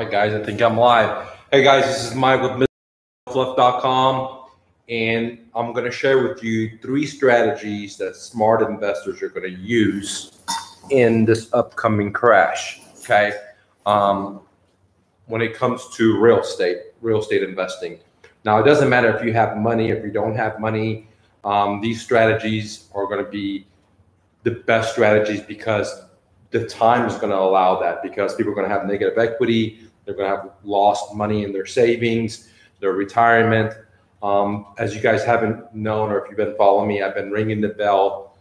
right, guys, I think I'm live. Hey, guys, this is Mike with MrFluff.com, and I'm going to share with you 3 strategies that smart investors are going to use in this upcoming crash, okay? When it comes to real estate investing. Now, it doesn't matter if you have money, if you don't have money. These strategies are going to be the best strategies because the time is going to allow that, because people are going to have negative equity. They're going to have lost money in their savings, their retirement. As you guys haven't known, or if you've been following me, I've been ringing the bell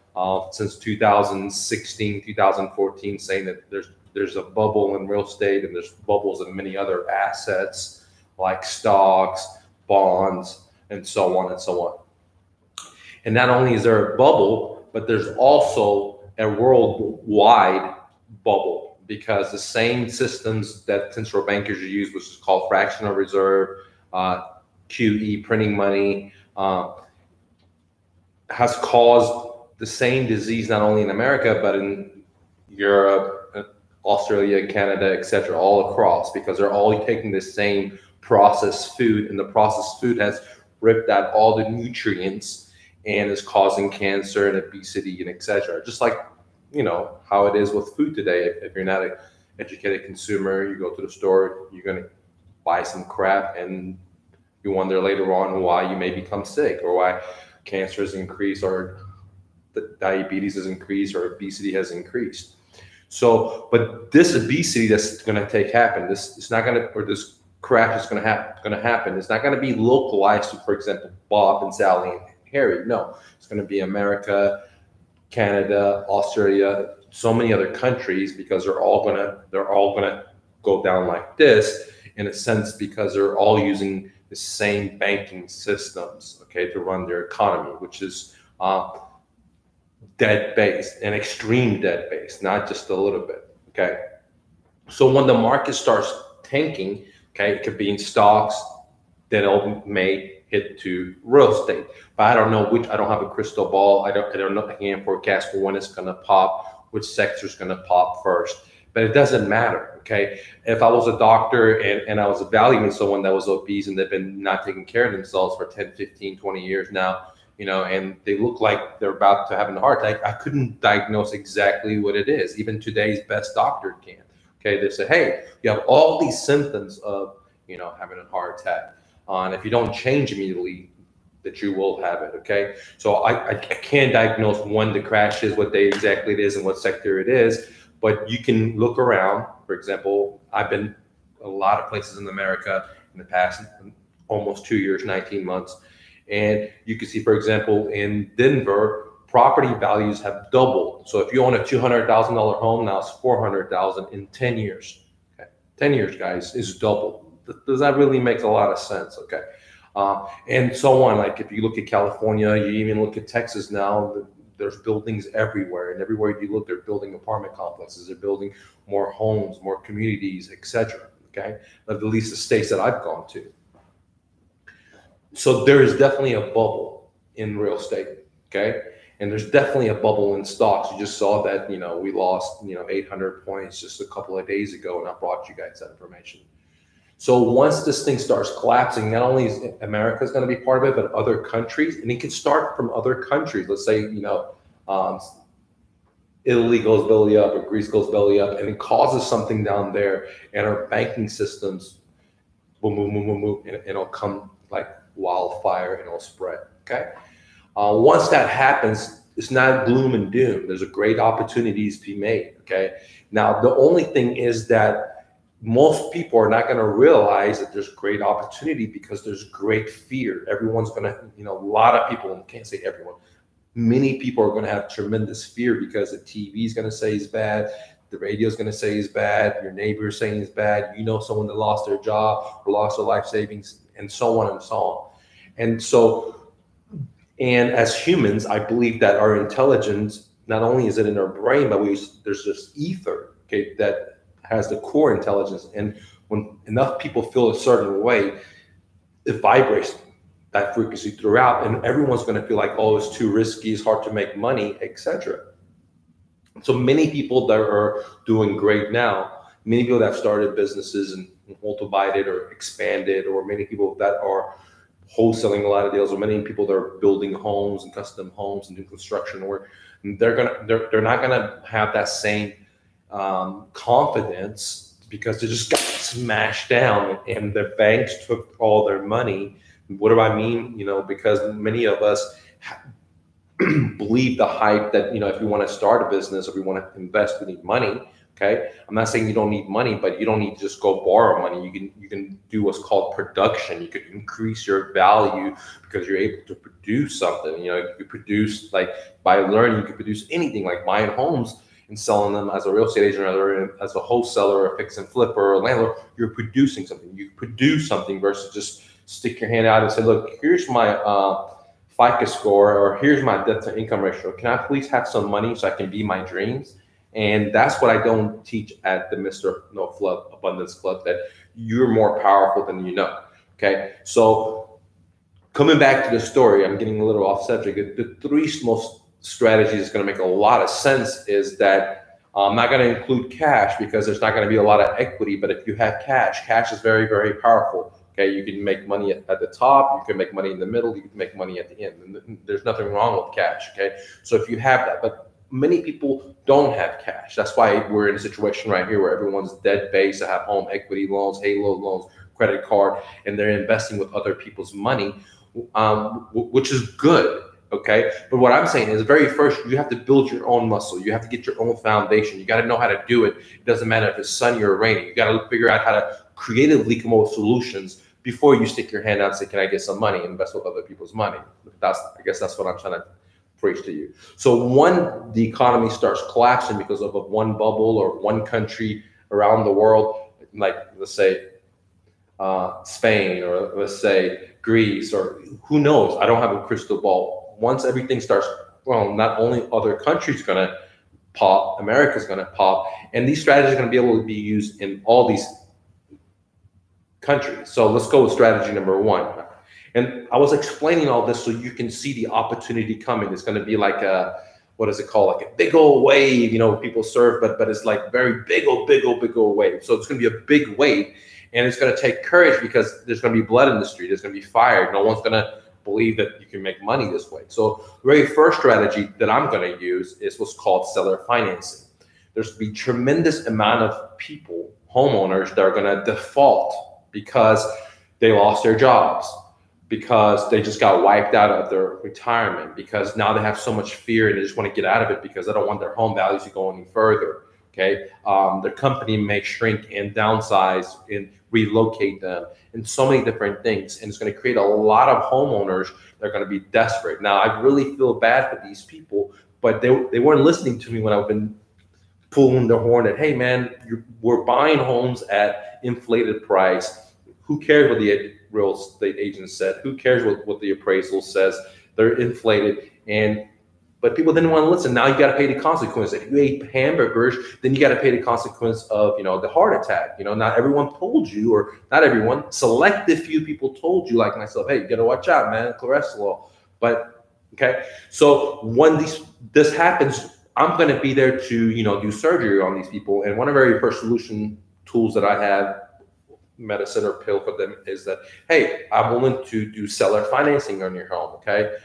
since 2016, 2014, saying that there's a bubble in real estate and there's bubbles in many other assets like stocks, bonds, and so on and so on. And not only is there a bubble, but there's also a worldwide bubble, because the same systems that central bankers use, which is called fractional reserve, QE, printing money, has caused the same disease not only in America, but in Europe, Australia, Canada, etc., all across, because they're all taking the same processed food, and the processed food has ripped out all the nutrients and is causing cancer and obesity and etc. Just like, you know, how it is with food today. If you're not an educated consumer, you go to the store, you're going to buy some crap, and you wonder later on why you may become sick, or why cancer has increased, or the diabetes has increased, or obesity has increased. So, but this obesity that's going to happen, this crash is going to happen. It's not going to be localized to, for example, Bob and Sally and Harry. No, it's going to be America, Canada, Australia, so many other countries, because they're all gonna go down like this, in a sense, because they're all using the same banking systems, okay, to run their economy, which is debt-based, and extreme debt-based, not just a little bit, okay? So when the market starts tanking, okay, it could be in stocks, then it may hit to real estate. But I don't know I don't have a crystal ball. I don't know, I can't forecast for when it's gonna pop, which sector is gonna pop first. But it doesn't matter, okay? If I was a doctor and I was evaluating someone that was obese and they've been not taking care of themselves for 10, 15, 20 years now, you know, and they look like they're about to have a heart attack, I couldn't diagnose exactly what it is. Even today's best doctor can't, okay? They say, hey, you have all these symptoms of, you know, having a heart attack. And if you don't change immediately, that you will have it, okay? So I can't diagnose when the crash is, what day exactly it is, and what sector it is, but you can look around. For example, I've been a lot of places in America in the past almost 2 years, 19 months, and you can see, for example, in Denver, property values have doubled. So if you own a $200,000 home, now it's $400,000 in 10 years. Okay? 10 years, guys, is double. Does that really make a lot of sense? Okay. And so on. Like if you look at California, you even look at Texas now, there's buildings everywhere, and everywhere you look, they're building apartment complexes, they're building more homes, more communities, etc. Okay. At least the states that I've gone to. So there is definitely a bubble in real estate. Okay. And there's definitely a bubble in stocks. You just saw that, you know, we lost, you know, 800 points just a couple of days ago, and I brought you guys that information. So once this thing starts collapsing, not only is America is going to be part of it, but other countries, and it can start from other countries. Let's say, you know, Italy goes belly up, or Greece goes belly up, and it causes something down there, and our banking systems, boom, boom, boom, boom, boom, and it'll come like wildfire, and it'll spread. Okay. Once that happens, it's not gloom and doom. There's a great opportunities to be made. Okay. Now the only thing is that most people are not going to realize that there's great opportunity, because there's great fear. Everyone's going to, you know, a lot of people, and can't say everyone, many people are going to have tremendous fear, because the TV is going to say it's bad, the radio is going to say it's bad, your neighbor is saying it's bad, you know, someone that lost their job or lost their life savings, and so on and so on. And so, and as humans, I believe that our intelligence, not only is it in our brain, but there's this ether, okay, that has the core intelligence, and when enough people feel a certain way, it vibrates that frequency throughout, and everyone's going to feel like, oh, it's too risky, it's hard to make money, etc. So many people that are doing great now, many people that have started businesses and multiplied it or expanded, or many people that are wholesaling a lot of deals, or many people that are building homes and custom homes and new construction work, they're not gonna have that same confidence, because they just got smashed down and the banks took all their money. What do I mean? Because many of us believe the hype that, if you want to start a business, or if you want to invest, we need money. Okay, I'm not saying you don't need money, but you don't need to just go borrow money. You can do what's called production. You could increase your value because you're able to produce something. You could produce, like, by learning, you could produce anything, like buying homes and selling them as a real estate agent, or as a wholesaler, or a fix and flipper, or a landlord. You're producing something. You produce something versus just stick your hand out and say, look, here's my FICO score, or here's my debt to income ratio. Can I please have some money so I can be my dreams? And that's what I don't teach at the Mr. No Flood Abundance Club, that you're more powerful than you know. Okay. So coming back to the story, I'm getting a little off subject. The three most strategies is going to make a lot of sense is that I'm not going to include cash, because there's not going to be a lot of equity. But if you have cash is very, very powerful. Okay, you can make money at the top, you can make money in the middle, you can make money at the end. And there's nothing wrong with cash. Okay, so if you have that, but many people don't have cash. That's why we're in a situation right here where everyone's debt based. They have home equity loans, halo loans, credit card, and they're investing with other people's money, which is good. Okay, but what I'm saying is, very first, you have to build your own muscle. You have to get your own foundation. You got to know how to do it. It doesn't matter if it's sunny or rainy. You got to figure out how to creatively come up with solutions before you stick your hand out and say, can I get some money and invest with other people's money? I guess that's what I'm trying to preach to you. So when the economy starts collapsing because of one bubble or one country around the world, like let's say Spain, or let's say Greece, or who knows, I don't have a crystal ball. Once everything starts, well, not only other countries going to pop, America's going to pop, and these strategies are going to be able to be used in all these countries. So let's go with strategy number one. And I was explaining all this so you can see the opportunity coming. It's going to be like a, what is it called? Like a big old wave, people surf, but it's like very big old wave. So it's going to be a big wave, and it's going to take courage, because there's going to be blood in the street. There's going to be fire. No one's going to believe that you can make money this way. So the very first strategy that I'm going to use is what's called seller financing. There's going to be tremendous amount of people, homeowners, that are going to default because they lost their jobs, because they just got wiped out of their retirement, because now they have so much fear and they just want to get out of it because they don't want their home values to go any further. Okay, their company may shrink and downsize and relocate them, and so many different things. And it's going to create a lot of homeowners that are going to be desperate. Now, I really feel bad for these people, but they weren't listening to me when I've been pulling the horn that, hey man, we're buying homes at inflated price. Who cares what the real estate agent said? Who cares what the appraisal says? They're inflated. But people didn't want to listen. Now you got to pay the consequence. If you ate hamburgers, then you got to pay the consequence of, the heart attack. Not everyone told you, or not everyone, selective few people told you, like myself, hey, you got to watch out, man, cholesterol. But, okay. So when this happens, I'm going to be there to, do surgery on these people. And one of the very first solution tools that I have, medicine or pill for them, is that, hey, I'm willing to do seller financing on your home. Okay.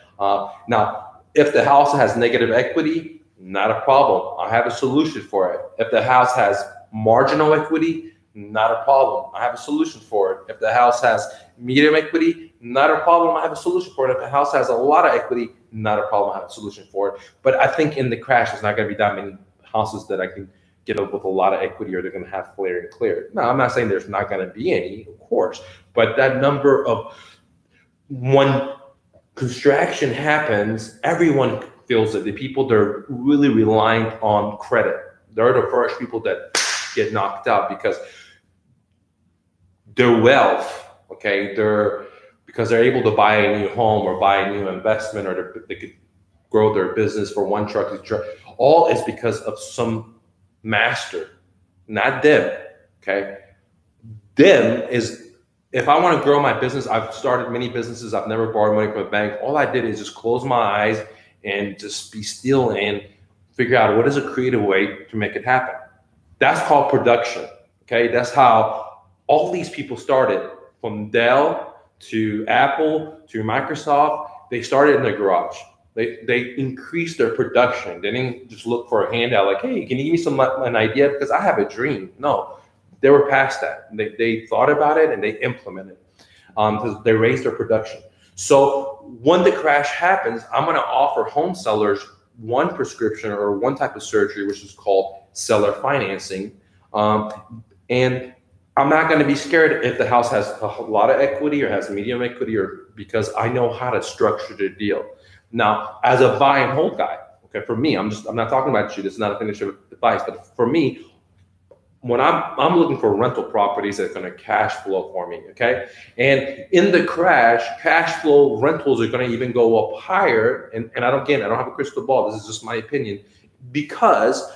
Now, if the house has negative equity, not a problem. I have a solution for it. If the house has marginal equity, not a problem. I have a solution for it. If the house has medium equity, not a problem. I have a solution for it. If the house has a lot of equity, not a problem. I have a solution for it. But I think in the crash, there's not going to be that many houses that I can get up with a lot of equity, or they're going to have flare and clear. No, I'm not saying there's not going to be any, of course, but that number of one construction happens, everyone feels it. The people that are really reliant on credit, they're the first people that get knocked out, because their wealth, okay, because they're able to buy a new home or buy a new investment, or they could grow their business for one truck, all is because of some master, not them. Okay, them is, if I want to grow my business, I've started many businesses. I've never borrowed money from a bank. All I did is just close my eyes and just be still and figure out what is a creative way to make it happen. That's called production. Okay, that's how all these people started from Dell to Apple to Microsoft. They started in the garage. They increased their production. They didn't just look for a handout like, hey, can you give me an idea? Because I have a dream. No, they were past that. They thought about it and they implemented. They raised their production. So when the crash happens, I'm going to offer home sellers one prescription or one type of surgery, which is called seller financing. And I'm not going to be scared if the house has a lot of equity or has medium equity, or because I know how to structure the deal. Now, as a buy and hold guy, okay, for me, I'm not talking about you. This is not a financial advice, but for me, when I'm looking for rental properties that's going to cash flow for me, okay? And in the crash, cash flow rentals are going to even go up higher. And I don't have a crystal ball. This is just my opinion, because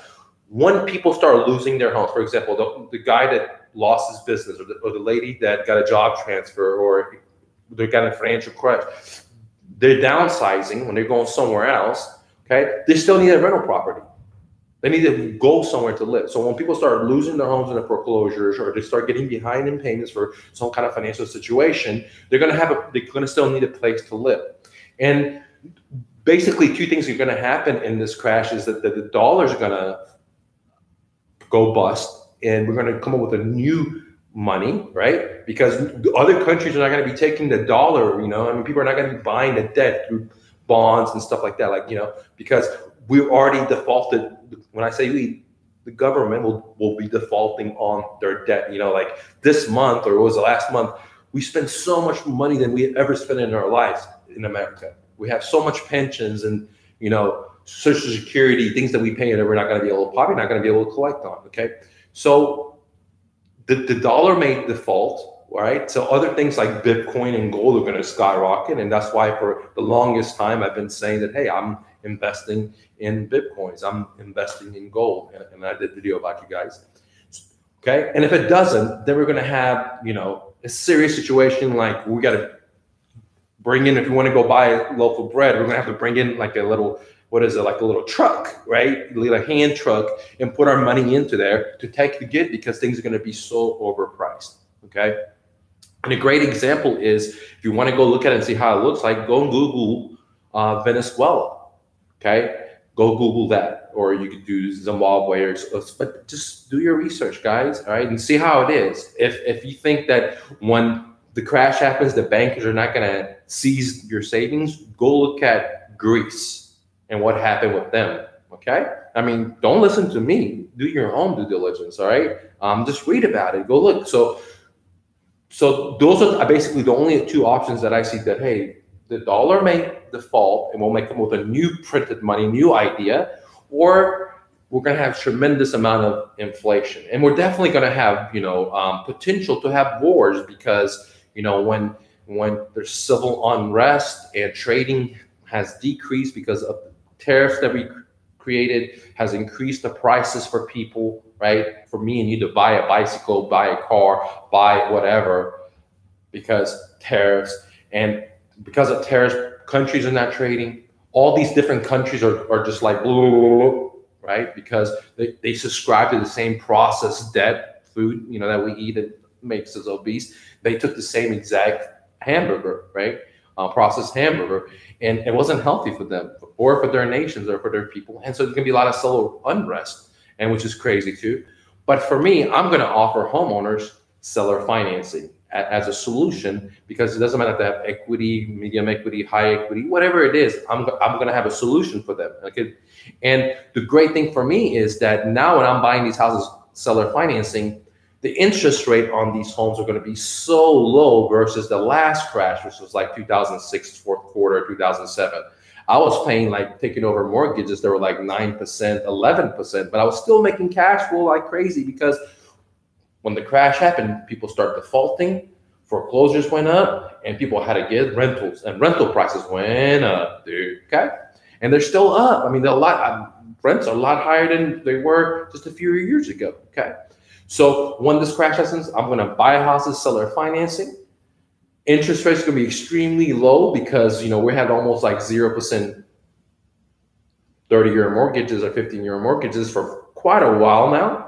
when people start losing their homes, for example, the guy that lost his business, or the lady that got a job transfer, or they got a financial crash, they're downsizing when they're going somewhere else, okay? They still need a rental property. They need to go somewhere to live. So when people start losing their homes in the foreclosures, or they start getting behind in payments for some kind of financial situation, they're going to still need a place to live. And basically, two things are going to happen in this crash is that the dollars are going to go bust, and we're going to come up with a new money, right? Because other countries are not going to be taking the dollar, I mean, people are not going to be buying the debt through bonds and stuff like that, because we already defaulted. When I say we, the government will be defaulting on their debt. Like this month, or it was the last month, we spent so much money than we had ever spent in our lives in America. We have so much pensions and, Social Security, things that we pay that we're not going to be probably not going to be able to collect on, okay? So the dollar may default, right? So other things like Bitcoin and gold are going to skyrocket. And that's why for the longest time, I've been saying that, hey, I'm investing in Bitcoins. I'm investing in gold. And I did a video about you guys. Okay. And if it doesn't, then we're going to have, a serious situation. Like we got to bring in, if you want to go buy a loaf of bread, we're going to have to bring in like a little, like a little truck, right? A hand truck, and put our money into there to take the get, because things are going to be so overpriced. Okay. And a great example is, if you want to go look at it and see how it looks like, go and Google Venezuela. Okay. Go Google that, or you could do Zimbabwe, but just do your research, guys. All right. And see how it is. If you think that when the crash happens, the bankers are not going to seize your savings, go look at Greece and what happened with them. Okay. I mean, don't listen to me. Do your own due diligence. All right. Just read about it. Go look. So those are basically the only two options that I see, that, hey, the dollar may default and we'll make them with a new printed money, new idea, or we're going to have tremendous amount of inflation. And we're definitely going to have, potential to have wars, because, when there's civil unrest and trading has decreased because of tariffs that we created, has increased the prices for people, right? For me and you to buy a bicycle, buy a car, buy whatever, because tariffs. And because of tariffs, countries are not trading. All these different countries are just like, right? Because they subscribe to the same processed food, that we eat that makes us obese. They took the same exact hamburger, right? Processed hamburger, and it wasn't healthy for them, or for their nations, or for their people. And so there's gonna be a lot of civil unrest, and which is crazy too. But for me, I'm gonna offer homeowners seller financing as a solution, because it doesn't matter if they have equity, medium equity, high equity, whatever it is, I'm gonna have a solution for them. Okay. And the great thing for me is that now when I'm buying these houses, seller financing, the interest rate on these homes are going to be so low versus the last crash, which was like 2006, fourth quarter, 2007. I was paying, like, taking over mortgages that were like 9%, 11%, but I was still making cash flow like crazy, because when the crash happened, people started defaulting, foreclosures went up, and people had to get rentals, and rental prices went up, dude. Okay. And they're still up. I mean, rents are a lot higher than they were just a few years ago. Okay. So when this crash happens, I'm going to buy houses, seller financing. Interest rates are going to be extremely low, because, we had almost like 0% 30-year mortgages or 15-year mortgages for quite a while now.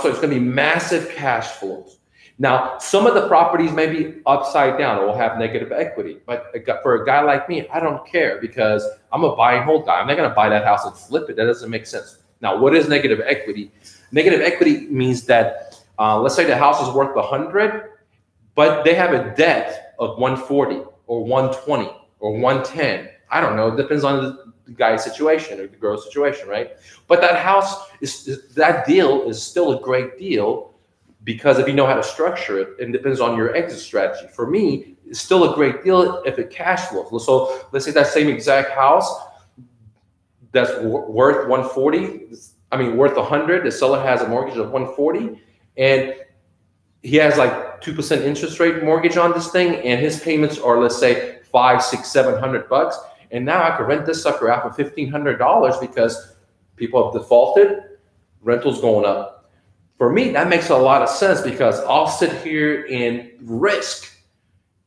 So it's going to be massive cash flows. Now, some of the properties may be upside down or will have negative equity, but for a guy like me, I don't care because I'm a buy and hold guy. I'm not going to buy that house and flip it. That doesn't make sense. Now, what is negative equity? Negative equity means that let's say the house is worth 100, but they have a debt of 140 or 120 or 110. I don't know. It depends on the guy's situation or the girl's situation, right? But that house that deal is still a great deal because if you know how to structure it, it depends on your exit strategy. For me, it's still a great deal if it cash flows. So let's say that same exact house that's worth 140, worth 100. The seller has a mortgage of 140, and he has like 2% interest rate mortgage on this thing, and his payments are, let's say, $500, $600, $700. And now I could rent this sucker out for $1,500 because people have defaulted, rental's going up. For me, that makes a lot of sense because I'll sit here and risk.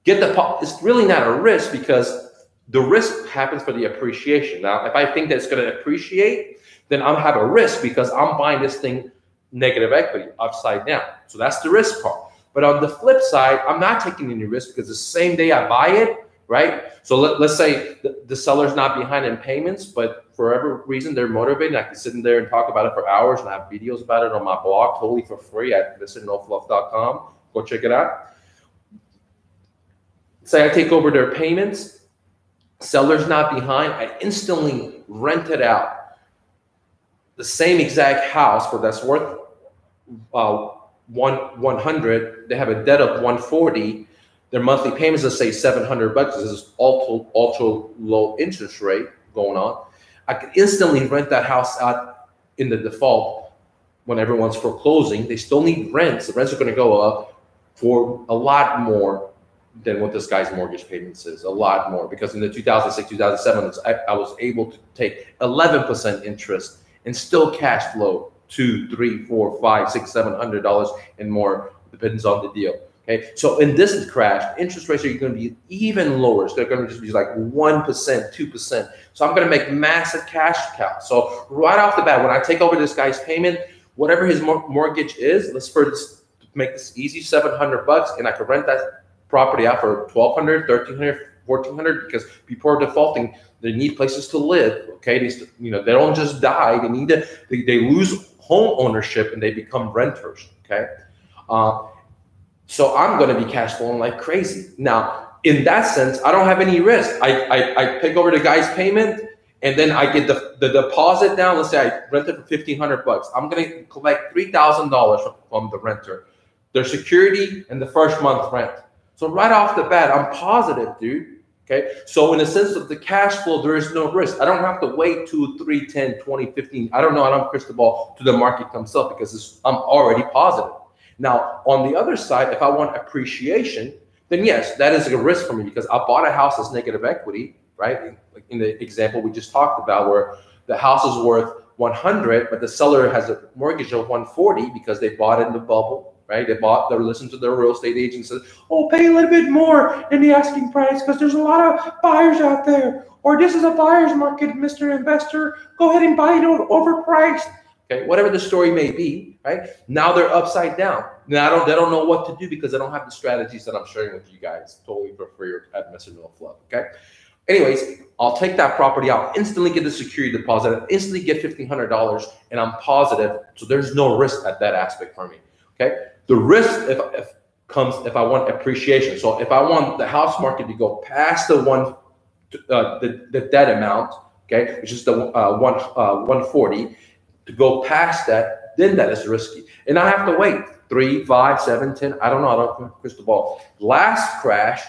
It's really not a risk because the risk happens for the appreciation. Now, if I think that it's going to appreciate, then I'll have a risk because I'm buying this thing negative equity, upside down. So that's the risk part. But on the flip side, I'm not taking any risk because the same day I buy it, right? So let's say the seller's not behind in payments, but for whatever reason, they're motivated. I can sit in there and talk about it for hours, and I have videos about it on my blog totally for free at mrnofluff.com. Go check it out. Say I take over their payments, seller's not behind, I instantly rent it out. The same exact house that's worth 100, they have a debt of 140. Their monthly payments, let's say $700. This is ultra low interest rate going on. I could instantly rent that house out in the default when everyone's foreclosing. They still need rents. The rents are going to go up for a lot more than what this guy's mortgage payments is. A lot more, because in the 2006, 2007, I was able to take 11% interest and still cash flow $200, $300, $400, $500, $600, $700 and more. Depends on the deal. Okay, so in this crash, interest rates are going to be even lower. So they're going to just be like 1%, 2%. So I'm going to make massive cash cow. So right off the bat, when I take over this guy's payment, whatever his mortgage is, let's first make this easy, $700, and I could rent that property out for $1,200, $1,300, $1,400 because people are defaulting. They need places to live. Okay, they don't just die. They need to. They lose home ownership and they become renters. Okay. So I'm going to be cash flowing like crazy. Now, in that sense, I don't have any risk. I pick over the guy's payment, and then I get the deposit down. Let's say I rent it for $1,500. I'm going to collect $3,000 from the renter, their security, and the first month rent. So right off the bat, I'm positive, dude. Okay. So in the sense of the cash flow, there is no risk. I don't have to wait 2, 3, 10, 20, 15. I don't know. I don't crystal ball to the market comes up because I'm already positive. Now, on the other side, if I want appreciation, then yes, that is a risk for me because I bought a house that's negative equity, right? Like in the example we just talked about where the house is worth 100, but the seller has a mortgage of 140 because they bought it in the bubble, right? They listened to their real estate agent and said, oh, pay a little bit more than the asking price because there's a lot of buyers out there. Or this is a buyer's market, Mr. Investor. Go ahead and buy it overpriced. Okay, whatever the story may be, right? Now they're upside down. Now they don't know what to do because they don't have the strategies that I'm sharing with you guys totally for free at Mr. No Fluff. Okay. Anyways, I'll take that property out, instantly get the security deposit, instantly get $1,500, and I'm positive. So there's no risk at that aspect for me. Okay. The risk comes if I want appreciation. So if I want the house market to go past the debt amount, okay, which is the 140. To go past that, then that is risky. And I have to wait 3, 5, 7, 10. I don't know. I don't have a crystal ball. Last crash,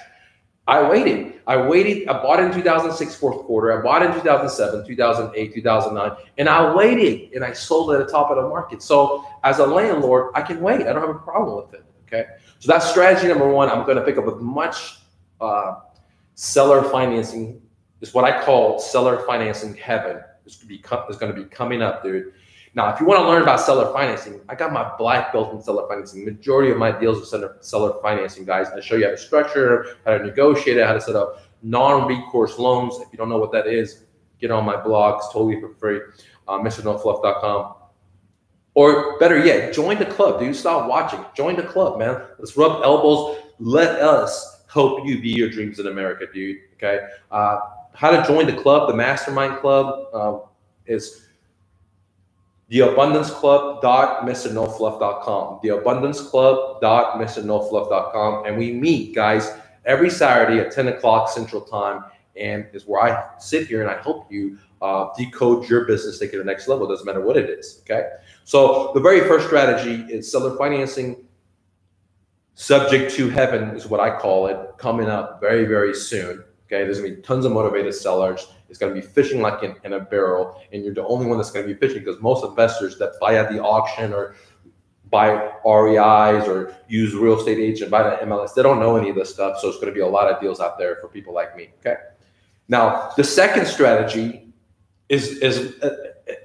I waited. I bought it in 2006, fourth quarter. I bought it in 2007, 2008, 2009. And I waited and I sold at the top of the market. So as a landlord, I can wait. I don't have a problem with it. Okay. So that's strategy number one. I'm going to pick up with much seller financing. It's what I call seller financing heaven. It's going to be coming up, dude. Now, if you want to learn about seller financing, I got my black belt in seller financing. Majority of my deals are seller financing, guys. I show you how to structure, how to negotiate it, how to set up non-recourse loans. If you don't know what that is, get on my blog. It's totally for free. MrNoFluff.com. Or better yet, join the club, dude. Stop watching. Join the club, man. Let's rub elbows. Let us help you be your dreams in America, dude. Okay. How to join the club, the Mastermind Club, is theabundanceclub.mrnofluff.com. Theabundanceclub.mrnofluff.com. And we meet, guys, every Saturday at 10 o'clock Central Time. And is where I sit here and I help you decode your business, take it to the next level. It doesn't matter what it is. Okay. So the very first strategy is seller financing. Subject to heaven is what I call it, coming up very, very soon. Okay, there's gonna be tons of motivated sellers. It's gonna be fishing like in a barrel, and you're the only one that's gonna be fishing, because most investors that buy at the auction or buy REIs or use real estate agent, buy the MLS, they don't know any of this stuff. So it's gonna be a lot of deals out there for people like me. Okay. Now the second strategy is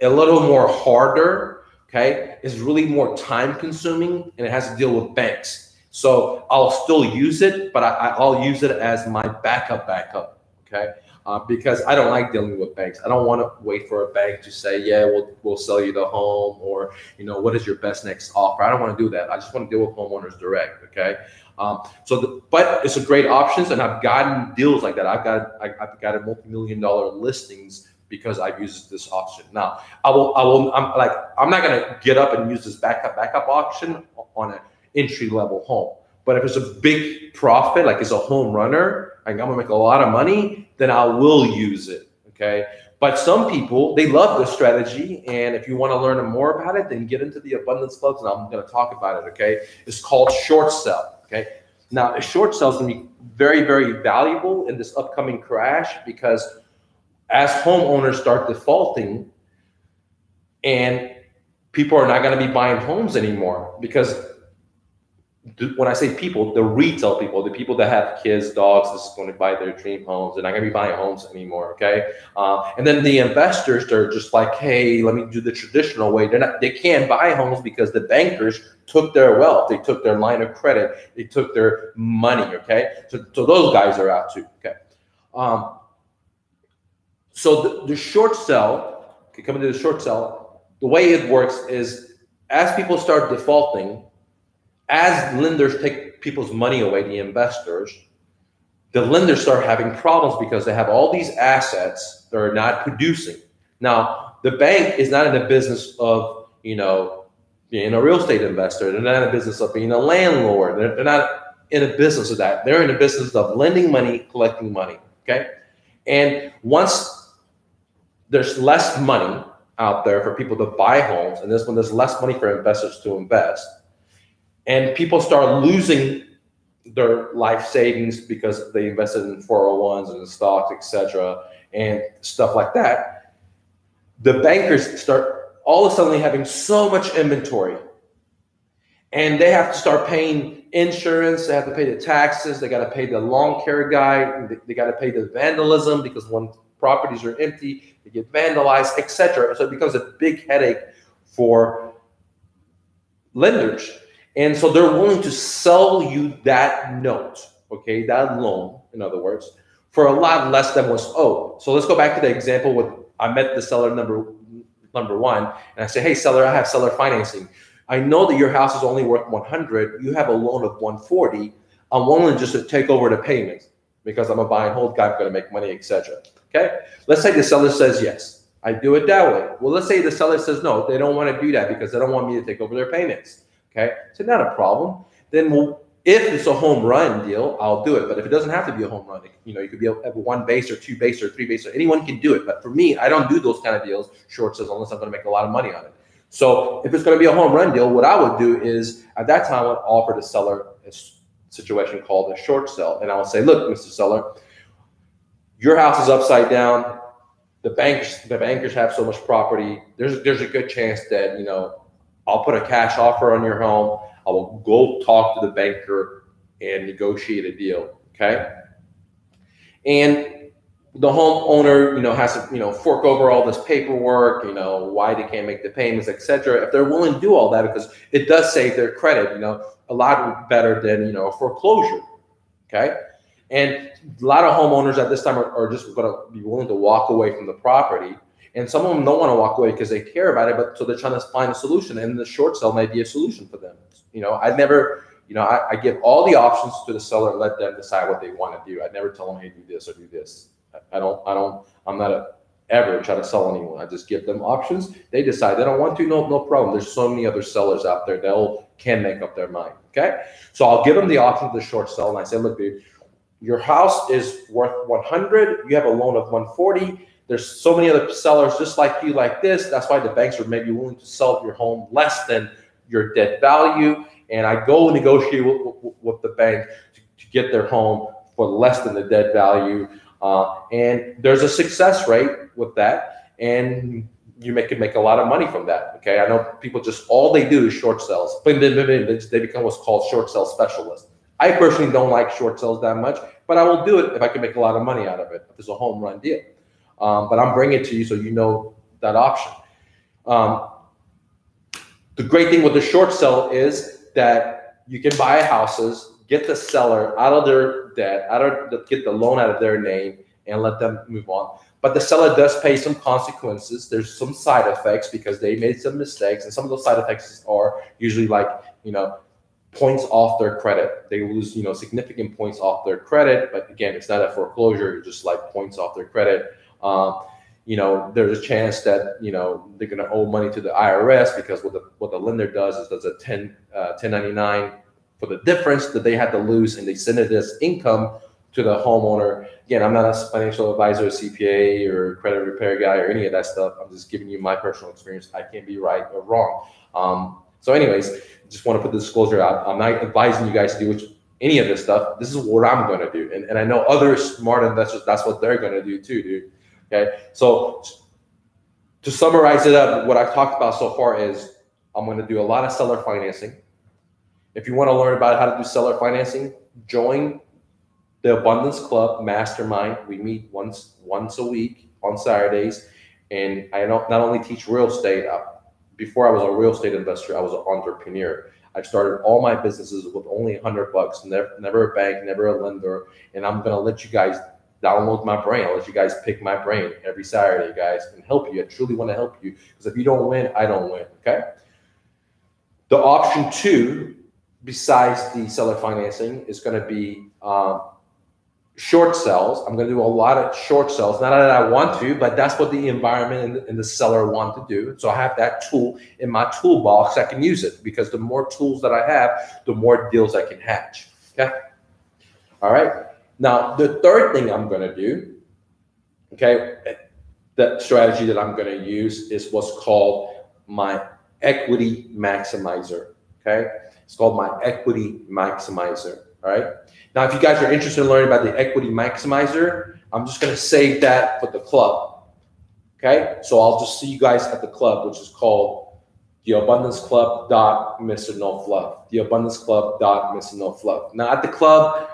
a little more harder. Okay, it's really more time consuming, and it has to deal with banks. So I'll still use it, but I'll use it as my backup, okay? Because I don't like dealing with banks. I don't want to wait for a bank to say, yeah, we'll sell you the home, or, you know, what is your best next offer? I don't want to do that. I just want to deal with homeowners direct, okay? But it's a great option, and I've gotten deals like that. I've got a multi-million-dollar listings because I've used this option. Now, I'm not gonna get up and use this backup option on a entry-level home. But if it's a big profit, like it's a home runner, like I'm gonna make a lot of money, then I will use it, okay? But some people, they love this strategy, and if you wanna learn more about it, then get into the abundance clubs, and I'm gonna talk about it, okay? It's called short sell, okay? Now, a short sell is gonna be very, very valuable in this upcoming crash, because as homeowners start defaulting, and people are not gonna be buying homes anymore, because when I say people, the retail people, the people that have kids, dogs, that's going to buy their dream homes, they're not going to be buying homes anymore, okay? And then the investors, they're just like, hey, let me do the traditional way. They can't buy homes because the bankers took their wealth, they took their line of credit, they took their money, okay? So those guys are out too, okay? So the short sell, okay, coming to the short sell, the way it works is as people start defaulting, as lenders take people's money away, the investors, the lenders start having problems because they have all these assets that are not producing. Now, the bank is not in the business of, you know, being a real estate investor. They're not in the business of being a landlord. They're not in the business of that. They're in the business of lending money, collecting money, okay? And once there's less money out there for people to buy homes, and when there's less money for investors to invest, and people start losing their life savings because they invested in 401s and stocks, etc., and stuff like that, the bankers start all of a sudden having so much inventory, and they have to start paying insurance, they have to pay the taxes, they got to pay the lawn care guy, they got to pay the vandalism, because when properties are empty, they get vandalized, etc. So it becomes a big headache for lenders. And so they're willing to sell you that note, okay, that loan, in other words, for a lot less than what's owed. So let's go back to the example with I met the seller number one, and I say, hey, seller, I have seller financing. I know that your house is only worth 100. You have a loan of 140. I'm willing just to take over the payments because I'm a buy and hold guy. I'm going to make money, etc. Okay. Let's say the seller says yes. I do it that way. Well, let's say the seller says no. They don't want to do that because they don't want me to take over their payments. Okay, so not a problem. Then if it's a home run deal, I'll do it. But if it doesn't have to be a home run, you know, you could be a one base or two base or three base, or anyone can do it. But for me, I don't do those kind of deals, short sales, unless I'm going to make a lot of money on it. So if it's going to be a home run deal, what I would do is at that time I would offer the seller a situation called a short sell, and I would say, look, Mr. Seller, your house is upside down. The bankers have so much property. There's a good chance that, you know, I'll put a cash offer on your home. I will go talk to the banker and negotiate a deal, okay? And the homeowner, you know, has to, you know, fork over all this paperwork, you know, why they can't make the payments, etc. If they're willing to do all that, because it does save their credit, you know, a lot better than, you know, a foreclosure, okay? And a lot of homeowners at this time are just going to be willing to walk away from the property. And some of them don't want to walk away because they care about it, but so they're trying to find a solution, and the short sell may be a solution for them. I give all the options to the seller and let them decide what they want to do. I never tell them, hey, do this or do this. I'm not ever try to sell anyone. I just give them options. They decide they don't want to, no problem. There's so many other sellers out there that can make up their mind, okay? So I'll give them the option of the short sell, and I say, look, dude, your house is worth 100. You have a loan of 140. There's so many other sellers just like you like this. That's why the banks are maybe willing to sell your home less than your debt value. And I go and negotiate with the bank to get their home for less than the debt value. And there's a success rate with that. And you can make a lot of money from that. Okay. I know people all they do is short sells. They become what's called short sell specialists. I personally don't like short sells that much, but I will do it if I can make a lot of money out of it. If it's a home run deal. But I'm bringing it to you so you know that option. The great thing with the short sell is that you can buy houses, get the seller out of their debt, get the loan out of their name, and let them move on. But the seller does pay some consequences. There's some side effects because they made some mistakes, and some of those side effects are usually like, points off their credit. They lose, significant points off their credit. But again, it's not a foreclosure, it's just like points off their credit. There's a chance that, they're going to owe money to the IRS because what the lender does is does a 1099 for the difference that they had to lose, and they send it as income to the homeowner. Again, I'm not a financial advisor, CPA, or credit repair guy, or any of that stuff. I'm just giving you my personal experience. I can't be right or wrong. So anyways, just want to put the disclosure out. I'm not advising you guys to do any of this stuff. This is what I'm going to do. And I know other smart investors, that's what they're going to do too, dude. Okay. So to summarize it up, what I've talked about so far is I'm going to do a lot of seller financing. If you want to learn about how to do seller financing, join the Abundance Club Mastermind. We meet once a week on Saturdays. And I not only teach real estate. Before I was a real estate investor, I was an entrepreneur. I started all my businesses with only $100, never a bank, never a lender. And I'm going to let you guys download my brain. I'll let you guys pick my brain every Saturday, guys, and help you. I truly want to help you, because if you don't win, I don't win, okay? The option 2, besides the seller financing, is going to be short sells. I'm going to do a lot of short sells. Not that I want to, but that's what the environment and the seller want to do. So I have that tool in my toolbox. I can use it, because the more tools that I have, the more deals I can hatch. Okay. All right. Now, the third thing I'm going to do, okay, the strategy that I'm going to use is what's called my equity maximizer. Okay. It's called my equity maximizer. All right. Now, if you guys are interested in learning about the equity maximizer, I'm just going to save that for the club. Okay. So I'll just see you guys at the club, which is called theabundanceclub.mrnofluff. Theabundanceclub.mrnofluff. Now, at the club,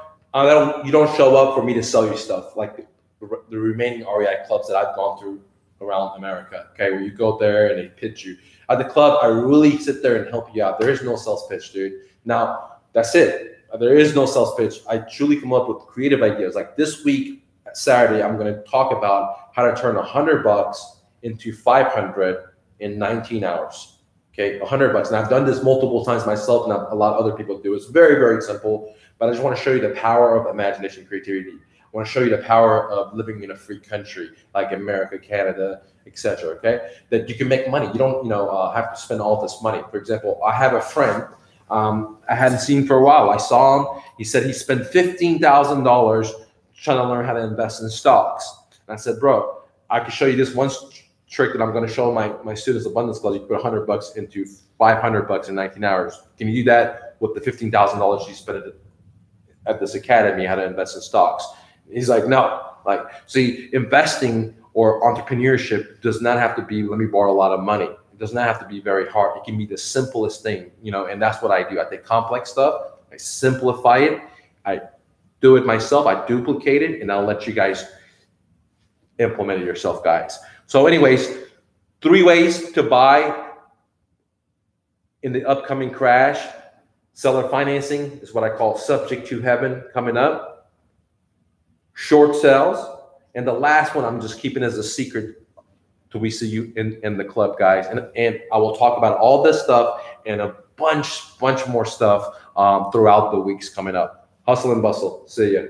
you don't show up for me to sell you stuff like the remaining REI clubs that I've gone through around America. Okay. Where you go there and they pitch you. At the club, I really sit there and help you out. There is no sales pitch, dude. Now, that's it. There is no sales pitch. I truly come up with creative ideas. Like this week, Saturday, I'm going to talk about how to turn $100 into 500 in 19 hours. Okay, $100. And I've done this multiple times myself, and a lot of other people do. It's very, very simple. But I just want to show you the power of imagination, creativity. I want to show you the power of living in a free country like America, Canada, etc. Okay, that you can make money. You don't, have to spend all this money. For example, I have a friend I hadn't seen for a while. I saw him. He said he spent $15,000 trying to learn how to invest in stocks. And I said, bro, I can show you this one trick that I'm going to show my students, Abundance Club. You put $100 into 500 bucks in 19 hours. Can you do that with the $15,000 you spent at this academy, how to invest in stocks? He's like, no. Like, see, investing or entrepreneurship does not have to be, let me borrow a lot of money. It does not have to be very hard. It can be the simplest thing, and that's what I do. I take complex stuff, I simplify it, I do it myself, I duplicate it, and I'll let you guys implement it yourself, guys. So anyways, 3 ways to buy in the upcoming crash. Seller financing is what I call subject to heaven coming up. Short sales. And the last one I'm just keeping as a secret till we see you in the club, guys. And I will talk about all this stuff and a bunch more stuff throughout the weeks coming up. Hustle and bustle. See ya.